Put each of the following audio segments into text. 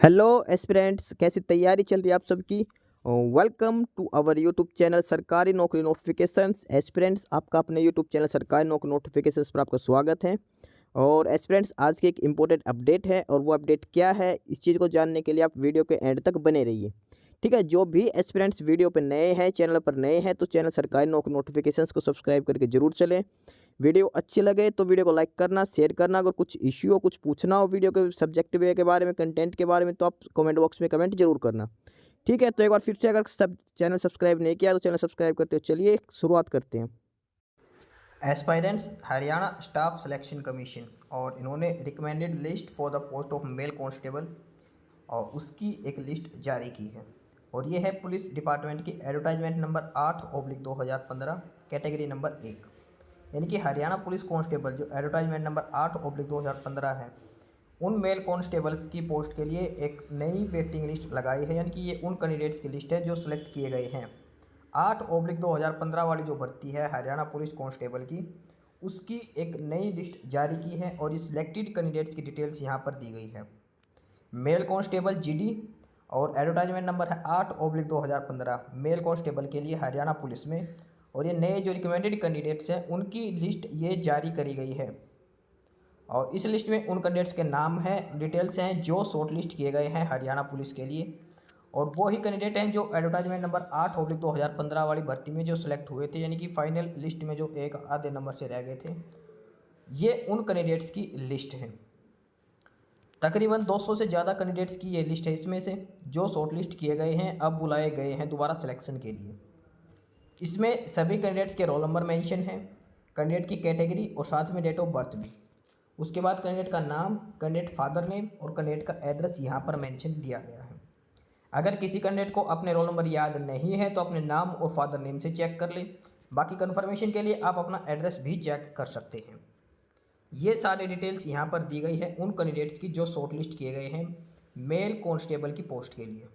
Hello aspirants, कैसी तैयारी चल रही है आप सबकी। Welcome to our YouTube channel सरकारी नौकरी नोटिफिकेशंस। एस्पिरेंट्स, आपका अपने यूट्यूब चैनल सरकारी नौकरी नोटिफिकेशंस पर आपका स्वागत है। और एस्पिरेंट्स, आज की एक इम्पोर्टेंट अपडेट है और वो अपडेट क्या है, इस चीज़ को जानने के लिए आप वीडियो के एंड तक बने रहिए। ठीक है, जो भी एस्पिरेंट्स वीडियो पर नए हैं, चैनल पर नए हैं, तो चैनल सरकारी नौकरी नोटिफिकेशंस को सब्सक्राइब करके जरूर चलें। वीडियो अच्छी लगे तो वीडियो को लाइक करना, शेयर करना। अगर कुछ इश्यू हो, कुछ पूछना हो वीडियो के सब्जेक्ट वे के बारे में, कंटेंट के बारे में, तो आप कमेंट बॉक्स में कमेंट जरूर करना। ठीक है, तो एक बार फिर से, अगर सब चैनल सब्सक्राइब नहीं किया तो चैनल सब्सक्राइब करते हो। चलिए शुरुआत करते हैं। Aspirants Haryana staff selection commission, और इन्होंने recommended list for the post of male constable और उसकी एक लिस्ट जारी की है। और ये है पुलिस डिपार्टमेंट की एडवर्टाइजमेंट नंबर 8/2015, कैटेगरी नंबर 1। यानी कि हरियाणा पुलिस कांस्टेबल जो एडवर्टाइजमेंट नंबर 8/2015 है, उन मेल कांस्टेबल्स की पोस्ट के लिए एक नई वेटिंग लिस्ट लगाई है। यानी कि ये उन कैंडिडेट्स की लिस्ट है जो सिलेक्ट किए गए हैं। 8/2015 वाली जो भर्ती है हरियाणा पुलिस कांस्टेबल की, उसकी एक नई लिस्ट जारी की है और ये सिलेक्टेड कैंडिडेट्स की डिटेल्स यहाँ पर दी गई है। मेल कांस्टेबल जीडी, और एडवर्टाइजमेंट नंबर है 8/2015 मेल कांस्टेबल के लिए हरियाणा पुलिस में। और ये नए जो रिकमेंडेड कैंडिडेट्स हैं उनकी लिस्ट ये जारी करी गई है। और इस लिस्ट में उन कैंडिडेट्स के नाम हैं, डिटेल्स हैं जो शॉर्ट लिस्ट किए गए हैं हरियाणा पुलिस के लिए। और वो ही कैंडिडेट हैं जो एडवर्टाइजमेंट नंबर 8/2015 वाली भर्ती में जो सिलेक्ट हुए थे, यानी कि फाइनल लिस्ट में जो एक आधे नंबर से रह गए थे। ये उन कैंडिडेट्स की लिस्ट है। तकरीबन 200 से ज़्यादा कैंडिडेट्स की ये लिस्ट है। इसमें से जो शॉर्ट लिस्ट किए गए हैं अब बुलाए गए हैं दोबारा सिलेक्शन के लिए। इसमें सभी कैंडिडेट्स के रोल नंबर मेंशन है, कैंडिडेट की कैटेगरी और साथ में डेट ऑफ बर्थ भी। उसके बाद कैंडिडेट का नाम, कैंडिडेट फादर नेम और कैंडिडेट का एड्रेस यहाँ पर मेंशन दिया गया है। अगर किसी कैंडिडेट को अपने रोल नंबर याद नहीं है तो अपने नाम और फादर नेम से चेक कर ले। बाकी कन्फर्मेशन के लिए आप अपना एड्रेस भी चेक कर सकते हैं। ये सारी डिटेल्स यहाँ पर दी गई है उन कैंडिडेट्स की जो शॉर्ट लिस्ट किए गए हैं मेल कांस्टेबल की पोस्ट के लिए।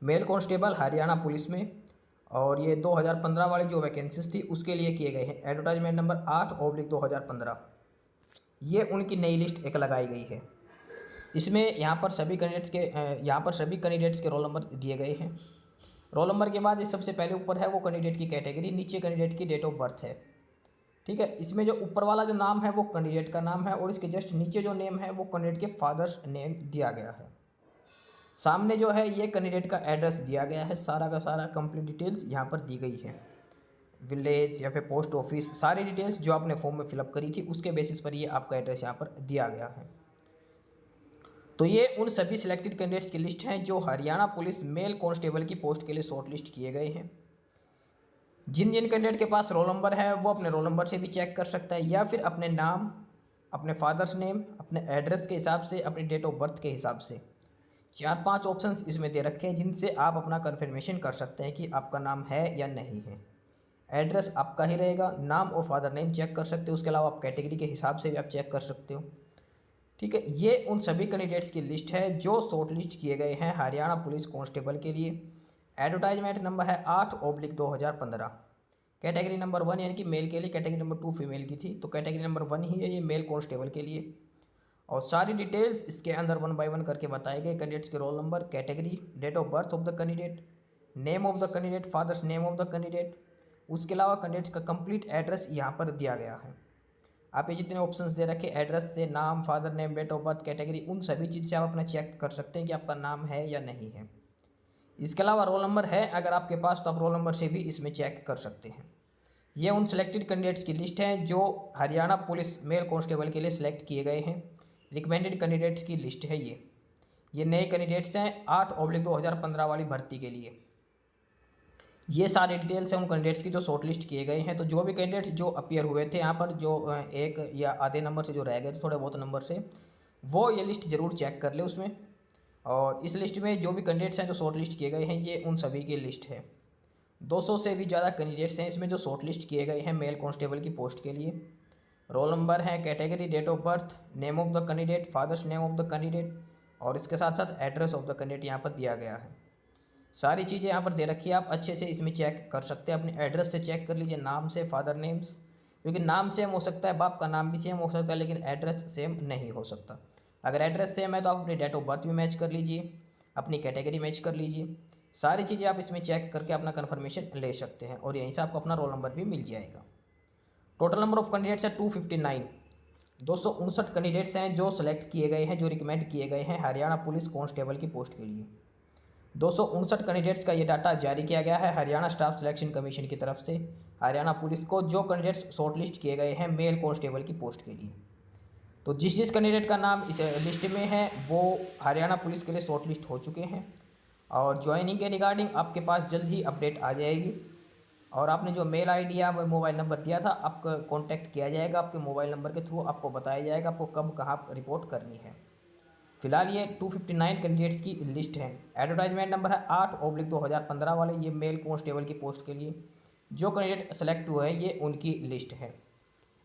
मेल कांस्टेबल हरियाणा पुलिस में, और ये 2015 वाली जो वैकेंसीज थी उसके लिए किए गए हैं। एडवर्टाइजमेंट नंबर 8/2015, ये उनकी नई लिस्ट एक लगाई गई है। इसमें यहाँ पर सभी कैंडिडेट्स के रोल नंबर दिए गए हैं। रोल नंबर के बाद इस सबसे पहले ऊपर है वो कैंडिडेट की कैटेगरी, नीचे कैंडिडेट की डेट ऑफ बर्थ है। ठीक है, इसमें जो ऊपर वाला जो नाम है वो कैंडिडेट का नाम है और इसके जस्ट नीचे जो नेम है वो कैंडिडेट के फादर्स नेम दिया गया है। सामने जो है ये कैंडिडेट का एड्रेस दिया गया है। सारा का सारा कंप्लीट डिटेल्स यहाँ पर दी गई है। विलेज या फिर पोस्ट ऑफिस, सारी डिटेल्स जो आपने फॉर्म में फिलअप करी थी उसके बेसिस पर ये आपका एड्रेस यहाँ पर दिया गया है। तो ये उन सभी सिलेक्टेड कैंडिडेट्स की लिस्ट है जो हरियाणा पुलिस मेल कांस्टेबल की पोस्ट के लिए शॉर्ट लिस्ट किए गए हैं। जिन जिन कैंडिडेट के पास रोल नंबर है वो अपने रोल नंबर से भी चेक कर सकता है, या फिर अपने नाम, अपने फादर्स नेम, अपने एड्रेस के हिसाब से, अपनी डेट ऑफ बर्थ के हिसाब से। 4-5 ऑप्शंस इसमें दे रखे हैं जिनसे आप अपना कन्फर्मेशन कर सकते हैं कि आपका नाम है या नहीं है। एड्रेस आपका ही रहेगा, नाम और फादर नेम चेक कर सकते हो। उसके अलावा आप कैटेगरी के हिसाब से भी आप चेक कर सकते हो। ठीक है, ये उन सभी कैंडिडेट्स की लिस्ट है जो शॉर्ट लिस्ट किए गए हैं हरियाणा पुलिस कांस्टेबल के लिए। एडवर्टाइजमेंट नंबर है 8/2015, कैटेगरी नंबर 1 यानी कि मेल के लिए, कैटेगरी नंबर 2 फीमेल की थी, तो कैटेगरी नंबर 1 ही है ये मेल कांस्टेबल के लिए। और सारी डिटेल्स इसके अंदर 1 बाय 1 करके बताए गए। कैंडिडेट्स के roll number, category, date of birth of the candidate, name of the candidate, father's name of the candidate. उसके अलावा कैंडिडेट्स का कंप्लीट एड्रेस यहाँ पर दिया गया है। आप ये जितने ऑप्शंस दे रखे एड्रेस से, नाम, father name, date of birth, category, उन सभी चीज़ से आप अपना चेक कर सकते हैं कि आपका नाम है या नहीं है। इसके अलावा रोल नंबर है अगर आपके पास, तो आप रोल नंबर से भी इसमें चेक कर सकते हैं। ये उन सेलेक्टेड कैंडिडेट्स की लिस्ट है जो हरियाणा पुलिस मेल कांस्टेबल के लिए सिलेक्ट किए गए हैं। रिकमेंडेड कैंडिडेट्स की लिस्ट है ये नए कैंडिडेट्स हैं 8/2015 वाली भर्ती के लिए। ये सारे डिटेल्स हैं उन कैंडिडेट्स की जो शॉर्ट लिस्ट किए गए हैं। तो जो भी कैंडिडेट जो अपीयर हुए थे यहाँ पर, जो एक या आधे नंबर से जो रह गए थे, थोड़े बहुत नंबर से, वो ये लिस्ट ज़रूर चेक कर ले उसमें। और इस लिस्ट में जो भी कैंडिडेट्स हैं जो शॉर्ट लिस्ट किए गए हैं ये उन सभी की लिस्ट है। 200 से भी ज़्यादा कैंडिडेट्स हैं इसमें जो शॉर्ट लिस्ट किए गए हैं मेल कांस्टेबल की पोस्ट के लिए। रोल नंबर है, category, date of birth, name of the candidate, father's name of the candidate, और इसके साथ साथ एड्रेस ऑफ द कैंडिडेट यहाँ पर दिया गया है। सारी चीज़ें यहाँ पर दे रखी है, आप अच्छे से इसमें चेक कर सकते हैं। अपने एड्रेस से चेक कर लीजिए, नाम से, फादर नेम्स, क्योंकि नाम सेम हो सकता है, बाप का नाम भी सेम हो सकता है, लेकिन एड्रेस सेम नहीं हो सकता। अगर एड्रेस सेम है तो आप अपनी डेट ऑफ बर्थ भी मैच कर लीजिए, अपनी कैटेगरी मैच कर लीजिए। सारी चीज़ें आप इसमें चेक करके अपना कन्फर्मेशन ले सकते हैं और यहीं से आपको अपना रोल नंबर भी मिल जाएगा। टोटल नंबर ऑफ कैंडिडेट्स है 259। 259 कैंडिडेट्स हैं जो सेलेक्ट किए गए हैं, जो रिकमेंड किए गए हैं हरियाणा पुलिस कांस्टेबल की पोस्ट के लिए। 259 कैंडिडेट्स का ये डाटा जारी किया गया है हरियाणा स्टाफ सिलेक्शन कमीशन की तरफ से हरियाणा पुलिस को, जो कैंडिडेट्स शॉर्टलिस्ट किए गए हैं मेल कांस्टेबल की पोस्ट के लिए। तो जिस कैंडिडेट का नाम इस लिस्ट में है वो हरियाणा पुलिस के लिए शॉर्टलिस्ट हो चुके हैं और ज्वाइनिंग के रिगार्डिंग आपके पास जल्द ही अपडेट आ जाएगी। और आपने जो मेल आईडी या मोबाइल नंबर दिया था आपका कांटेक्ट किया जाएगा, आपके मोबाइल नंबर के थ्रू आपको बताया जाएगा आपको कब कहाँ रिपोर्ट करनी है। फिलहाल ये 259 कैंडिडेट्स की लिस्ट है। एडवर्टाइजमेंट नंबर है 8/2015 वाले, ये मेल कांस्टेबल की पोस्ट के लिए जो कैंडिडेट सेलेक्ट हुए हैं ये उनकी लिस्ट है।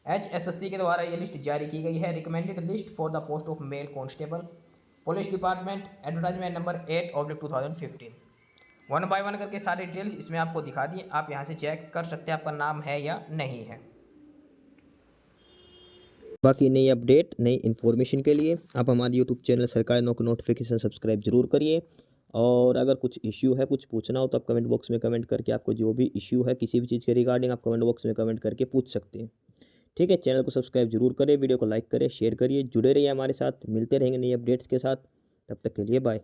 HSSC के द्वारा ये लिस्ट जारी की गई है, recommended list for the post of male constable police department, advertisement number 8/2015। One by one करके सारी डिटेल्स इसमें आपको दिखा दिए, आप यहाँ से चेक कर सकते हैं आपका नाम है या नहीं है। बाकी नई अपडेट नई इन्फॉर्मेशन के लिए आप हमारे यूट्यूब चैनल सरकारी नौकरी नोटिफिकेशन सब्सक्राइब जरूर करिए। और अगर कुछ इश्यू है, कुछ पूछना हो तो आप कमेंट बॉक्स में कमेंट करके आपको जो भी इश्यू है किसी भी चीज़ के रिगार्डिंग आप कमेंट बॉक्स में कमेंट करके पूछ सकते हैं। ठीक है, चैनल को सब्सक्राइब जरूर करें, वीडियो को लाइक करें, शेयर करिए, जुड़े रहिए हमारे साथ, मिलते रहेंगे नई अपडेट्स के साथ। तब तक के लिए बाय।